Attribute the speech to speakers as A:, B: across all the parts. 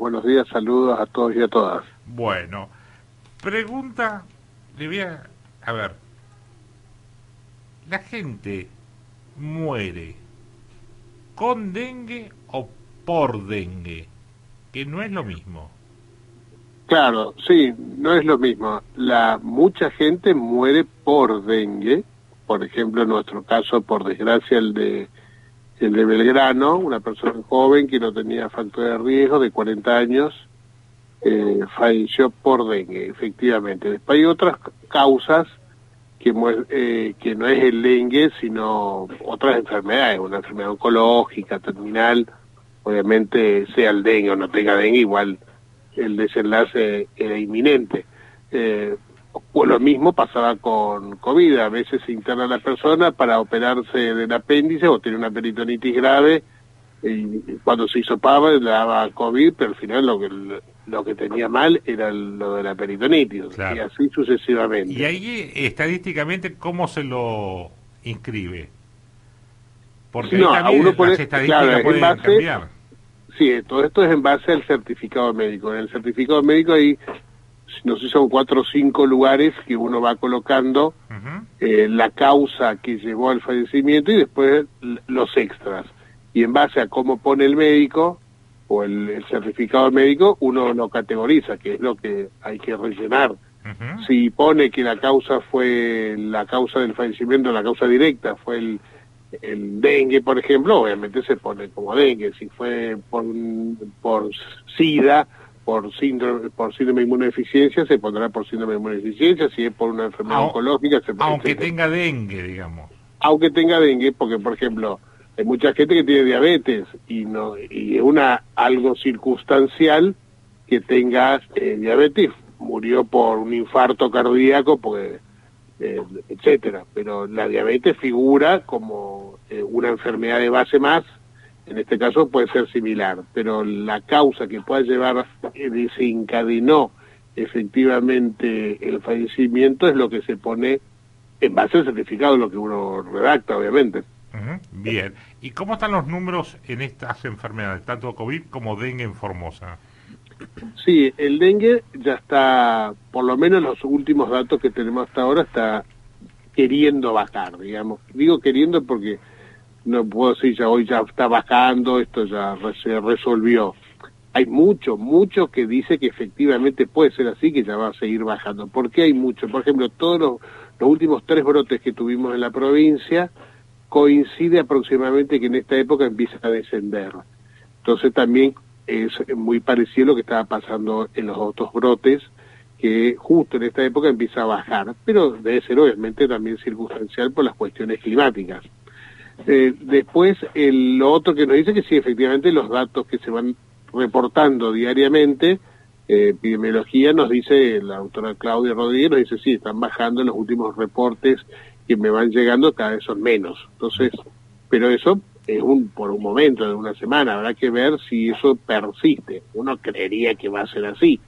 A: Buenos días, saludos a todos y a todas.
B: Bueno, pregunta, a ver, ¿la gente muere con dengue o por dengue? Que no es lo mismo.
A: Claro, sí, no es lo mismo. Mucha gente muere por dengue, por ejemplo, en nuestro caso, por desgracia, el de Belgrano, una persona joven que no tenía factor de riesgo, de 40 años, falleció por dengue, efectivamente. Después hay otras causas que no es el dengue, sino otras enfermedades, una enfermedad oncológica, terminal, obviamente sea el dengue o no tenga dengue, igual el desenlace era inminente. Pues lo mismo pasaba con COVID, a veces se interna la persona para operarse del apéndice o tiene una peritonitis grave, y cuando se hisopaba le daba COVID, pero al final lo que tenía mal era lo de la peritonitis,
B: claro.
A: Y así sucesivamente.
B: Y ahí, estadísticamente, ¿cómo se lo inscribe? Porque
A: no,
B: ahí también las estadísticas
A: claro,
B: pueden cambiar.
A: Sí, todo esto es en base al certificado médico. En el certificado médico hay, no sé si son 4 o 5 lugares que uno va colocando la causa que llevó al fallecimiento y después los extras. Y en base a cómo pone el médico o el certificado médico, uno lo categoriza, que es lo que hay que rellenar. Si pone que la causa del fallecimiento, la causa directa fue el dengue, por ejemplo, obviamente se pone como dengue. Si fue por SIDA, por síndrome de inmunodeficiencia, se pondrá por síndrome de inmunodeficiencia. Si es por una enfermedad oncológica, se pondrá.
B: Aunque tenga dengue, digamos.
A: Aunque tenga dengue, porque, por ejemplo, hay mucha gente que tiene diabetes y es algo circunstancial que tenga diabetes. Murió por un infarto cardíaco, porque etcétera, pero la diabetes figura como una enfermedad de base más. En este caso puede ser similar, pero la causa que pueda llevar, desencadenó efectivamente el fallecimiento, es lo que se pone en base al certificado, lo que uno redacta, obviamente.
B: Bien, ¿y cómo están los números en estas enfermedades, tanto COVID como dengue en Formosa?
A: Sí, el dengue ya está, por lo menos los últimos datos que tenemos hasta ahora, está queriendo bajar, digamos. Digo queriendo porque no puedo decir ya hoy ya está bajando, esto ya se resolvió. Hay mucho que dice que efectivamente puede ser así, que ya va a seguir bajando. ¿Por qué hay mucho? Por ejemplo, todos los últimos 3 brotes que tuvimos en la provincia coincide aproximadamente que en esta época empieza a descender. Entonces también es muy parecido a lo que estaba pasando en los otros brotes, que justo en esta época empieza a bajar, pero debe ser obviamente también circunstancial por las cuestiones climáticas. Después, lo otro que nos dice que sí, efectivamente, los datos que se van reportando diariamente, epidemiología nos dice, la doctora Claudia Rodríguez nos dice, sí, están bajando, los últimos reportes que me van llegando cada vez son menos. Entonces, pero eso es por un momento, de una semana, habrá que ver si eso persiste. Uno creería que va a ser así,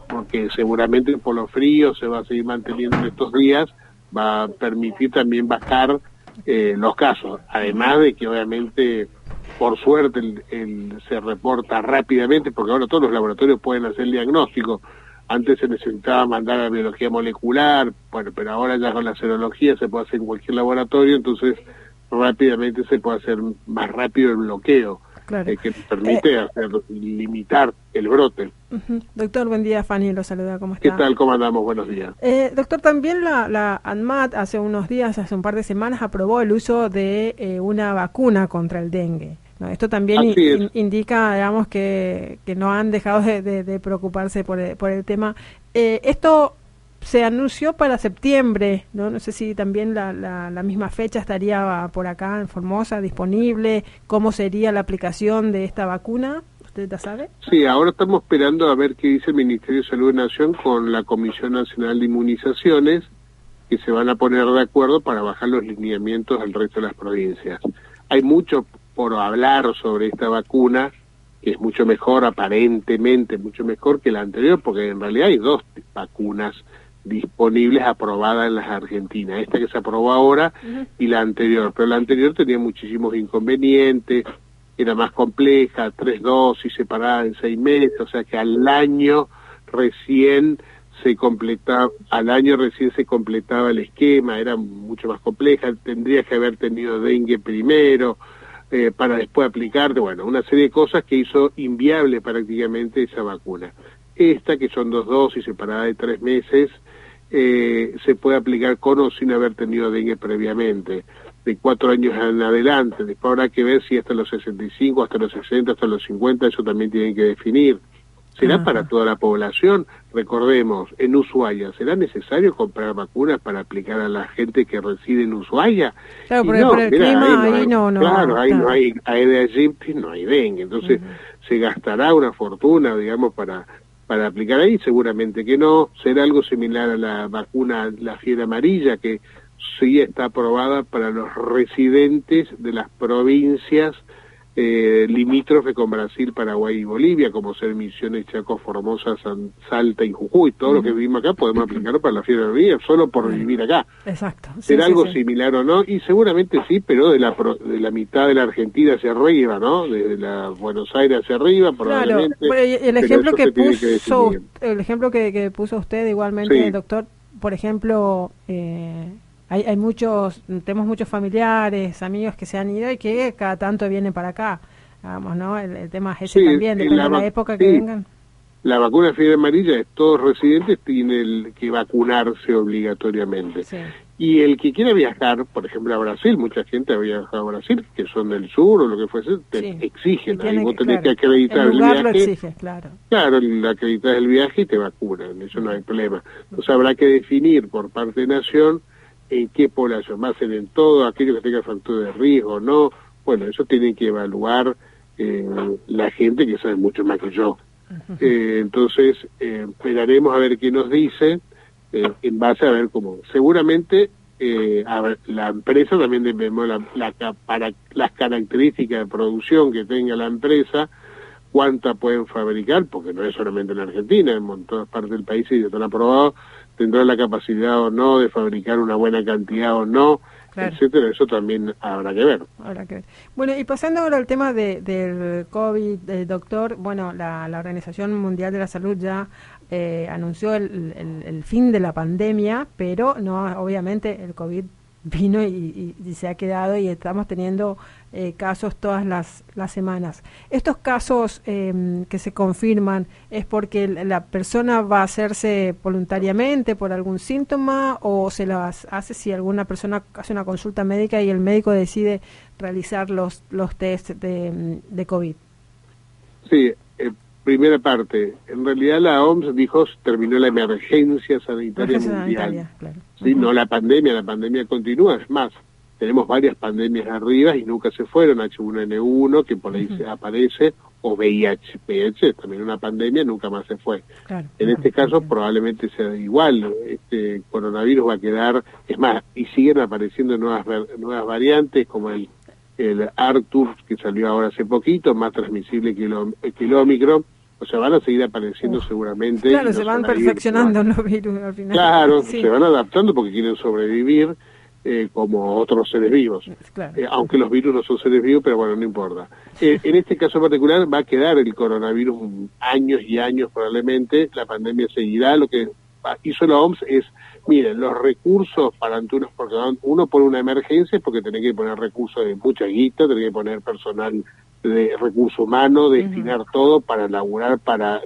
A: porque seguramente por lo frío se va a seguir manteniendo en estos días, va a permitir también bajar los casos, además de que obviamente por suerte se reporta rápidamente, porque ahora todos los laboratorios pueden hacer el diagnóstico. Antes se necesitaba mandar a biología molecular, bueno, pero ahora ya con la serología se puede hacer en cualquier laboratorio, entonces rápidamente se puede hacer más rápido el bloqueo,
C: claro.
A: Que permite limitar el brote.
C: Doctor, buen día, Fanny, lo saluda, ¿cómo está?
A: ¿Qué tal? ¿Cómo andamos? Buenos días.
C: Doctor, también la ANMAT hace unos días, hace un par de semanas, aprobó el uso de una vacuna contra el dengue, ¿no? Esto también indica, digamos, que no han dejado de preocuparse por el tema. Esto se anunció para septiembre, ¿no? No sé si también la misma fecha estaría por acá en Formosa disponible. ¿Cómo sería la aplicación de esta vacuna? ¿Usted la sabe?
A: Sí, ahora estamos esperando a ver qué dice el Ministerio de Salud de Nación con la Comisión Nacional de Inmunizaciones, que se van a poner de acuerdo para bajar los lineamientos al resto de las provincias. Hay mucho por hablar sobre esta vacuna, que es mucho mejor, aparentemente mucho mejor que la anterior, porque en realidad hay 2 vacunas disponibles aprobadas en las Argentinas, esta que se aprobó ahora y la anterior, pero la anterior tenía muchísimos inconvenientes, era más compleja, 3 dosis separadas en 6 meses, o sea que al año recién se completaba el esquema, era mucho más compleja, tendrías que haber tenido dengue primero, para después aplicarte, bueno, una serie de cosas que hizo inviable prácticamente esa vacuna. Esta, que son 2 dosis separadas de 3 meses, se puede aplicar con o sin haber tenido dengue previamente, de 4 años en adelante. Después habrá que ver si hasta los 65, hasta los 60, hasta los 50, eso también tienen que definir. ¿Será para toda la población? Recordemos, en Ushuaia, ¿será necesario comprar vacunas para aplicar a la gente que reside en Ushuaia?
C: Claro, porque por el clima ahí no.
A: Claro, ahí no hay Aedes aegypti, no hay dengue, entonces se gastará una fortuna, digamos, para aplicar ahí, seguramente que no. Será algo similar a la vacuna, la fiebre amarilla, que sí está aprobada para los residentes de las provincias limítrofe con Brasil, Paraguay y Bolivia, como ser Misiones, Chaco, Formosa, Salta y Jujuy. Todo lo que vivimos acá podemos aplicarlo para la fiebre amarilla solo por vivir acá.
C: Exacto.
A: ¿Será algo similar o no? Y seguramente sí, pero de la mitad de la Argentina hacia arriba, ¿no? Desde la Buenos Aires hacia arriba, probablemente.
C: Claro, el ejemplo el ejemplo que puso usted igualmente, doctor, por ejemplo, tenemos muchos familiares, amigos que se han ido y que cada tanto vienen para acá, vamos, ¿no? El tema es ese también, depende de la época que vengan.
A: La vacuna de fiebre amarilla, todos residentes tienen que vacunarse obligatoriamente. Sí. Y el que quiera viajar, por ejemplo, a Brasil, mucha gente ha viajado a Brasil, que son del sur o lo que fuese, exigen, ahí vos tenés que acreditar el viaje. Lo exige, claro, acreditas el viaje y te vacunan, eso no hay problema. Entonces habrá que definir por parte de Nación en qué población, más en todo aquello que tenga factor de riesgo o no. Bueno, eso tiene que evaluar la gente que sabe mucho más que yo. Entonces esperaremos a ver qué nos dice, en base a ver cómo. Seguramente a ver, la empresa también debemos para las características de producción que tenga la empresa, cuánta pueden fabricar, porque no es solamente en Argentina, en todas partes del país y están aprobados, tendrá la capacidad o no de fabricar una buena cantidad o no, etcétera. Eso también habrá que ver.
C: Bueno, y pasando ahora al tema del COVID, doctor, bueno, la Organización Mundial de la Salud ya anunció el fin de la pandemia, pero no, obviamente el COVID vino y se ha quedado y estamos teniendo casos todas las semanas. Estos casos que se confirman, ¿es porque la persona va a hacerse voluntariamente por algún síntoma o se las hace si alguna persona hace una consulta médica y el médico decide realizar los test de COVID? Sí,
A: primera parte, en realidad la OMS dijo terminó la emergencia sanitaria mundial. Claro. Sí, no la pandemia continúa, es más, tenemos varias pandemias arriba y nunca se fueron, H1N1 que por ahí se aparece, o VIH, también una pandemia, nunca más se fue. En este caso probablemente sea igual, este coronavirus va a quedar, es más, y siguen apareciendo nuevas variantes como el Arctur, que salió ahora hace poquito, más transmisible que el Omicron. O sea, van a seguir apareciendo seguramente.
C: Claro, se van perfeccionando los virus al final.
A: Claro, se van adaptando porque quieren sobrevivir como otros seres vivos. Aunque los virus no son seres vivos, pero bueno, no importa. En este caso particular va a quedar el coronavirus años y años probablemente. La pandemia seguirá. Lo que hizo la OMS es, miren, los recursos para porque uno pone una emergencia porque tiene que poner recursos de mucha guita, tiene que poner personal de recurso humano, destinar todo para laburar, para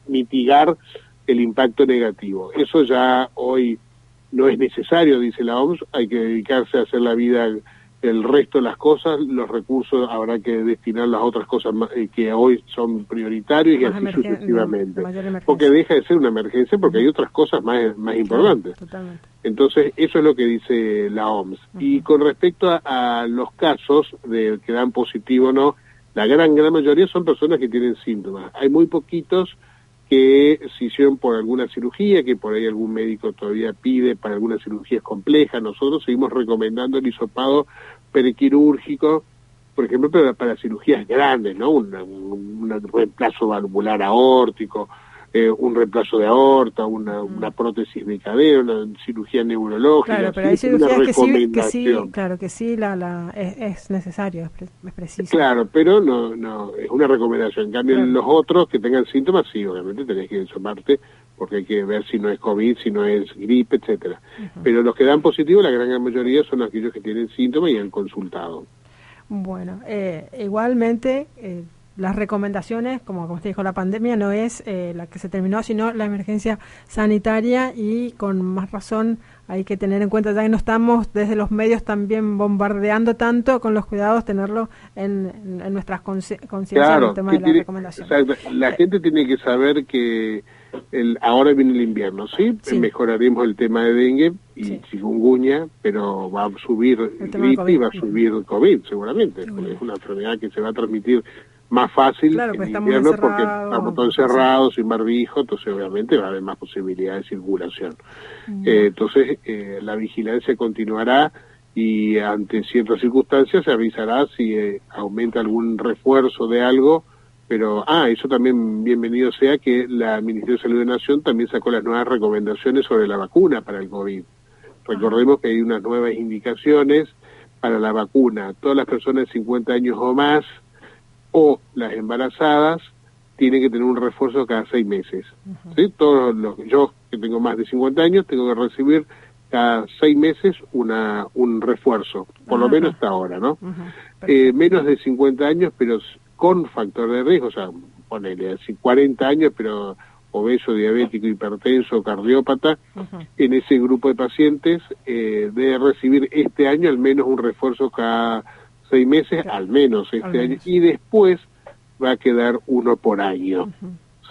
A: mitigar el impacto negativo. Eso ya hoy no es necesario, dice la OMS, hay que dedicarse a hacer la vida, el resto de las cosas, los recursos habrá que destinar las otras cosas que hoy son prioritarios y así sucesivamente. Porque deja de ser una emergencia porque hay otras cosas más importantes. Totalmente. Entonces, eso es lo que dice la OMS. Y con respecto a los casos que dan positivo o no, la gran mayoría son personas que tienen síntomas. Hay muy poquitos que se hicieron por alguna cirugía, que por ahí algún médico todavía pide para algunas cirugías complejas. Nosotros seguimos recomendando el hisopado periquirúrgico, por ejemplo, para cirugías grandes, ¿no? Un reemplazo valvular aórtico, un reemplazo de aorta, una prótesis de cadera, una cirugía neurológica.
C: Claro, pero hay cirugías que sí, claro, que sí es necesario, es preciso.
A: Claro, pero no es una recomendación. En cambio, los otros que tengan síntomas, sí, obviamente tenés que insumarte, porque hay que ver si no es COVID, si no es gripe, etcétera. Pero los que dan positivo, la gran mayoría son aquellos que tienen síntomas y han consultado.
C: Bueno, igualmente las recomendaciones, como usted dijo, la pandemia no es la que se terminó, sino la emergencia sanitaria, y con más razón hay que tener en cuenta, ya que no estamos desde los medios también bombardeando tanto con los cuidados, tenerlo en nuestras conciencias,
A: claro,
C: el tema de la recomendación.
A: Exacto. La gente tiene que saber que ahora viene el invierno, ¿sí? Mejoraremos el tema de dengue y chikungunya, pero va a subir gripe y va a subir COVID seguramente, porque es una enfermedad que se va a transmitir más fácil en invierno porque estamos todos encerrados, sin barbijo, entonces obviamente va a haber más posibilidad de circulación. Entonces la vigilancia continuará y ante ciertas circunstancias se avisará si aumenta algún refuerzo de algo, pero eso también bienvenido sea que la Ministerio de Salud de Nación también sacó las nuevas recomendaciones sobre la vacuna para el COVID. Recordemos que hay unas nuevas indicaciones para la vacuna. Todas las personas de 50 años o más o las embarazadas tienen que tener un refuerzo cada 6 meses. ¿Sí? Yo que tengo más de 50 años tengo que recibir cada 6 meses un refuerzo, por lo menos hasta ahora, ¿no? Menos de 50 años, pero con factor de riesgo, o sea, ponele así 40 años, pero obeso, diabético, hipertenso, cardiópata, en ese grupo de pacientes debe recibir este año al menos un refuerzo cada 6 meses, al menos este año, y después va a quedar uno por año,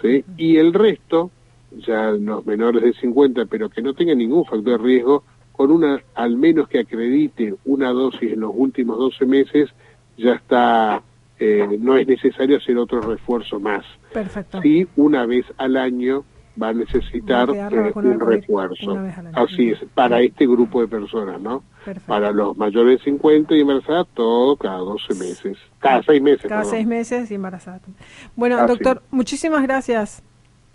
A: ¿sí? Y el resto, ya los menores de 50, pero que no tengan ningún factor de riesgo, con al menos que acredite una dosis en los últimos 12 meses, ya está, no es necesario hacer otro refuerzo más.
C: Perfecto.
A: Sí, una vez al año va a necesitar un refuerzo. Así es, para este grupo de personas, ¿no? Perfecto. Para los mayores de 50 y embarazadas, todo cada 12 meses. Cada 6 meses.
C: Cada 6 meses y embarazadas. Bueno, doctor, muchísimas gracias.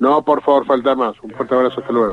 A: No, por favor, falta más. Un fuerte abrazo, hasta luego.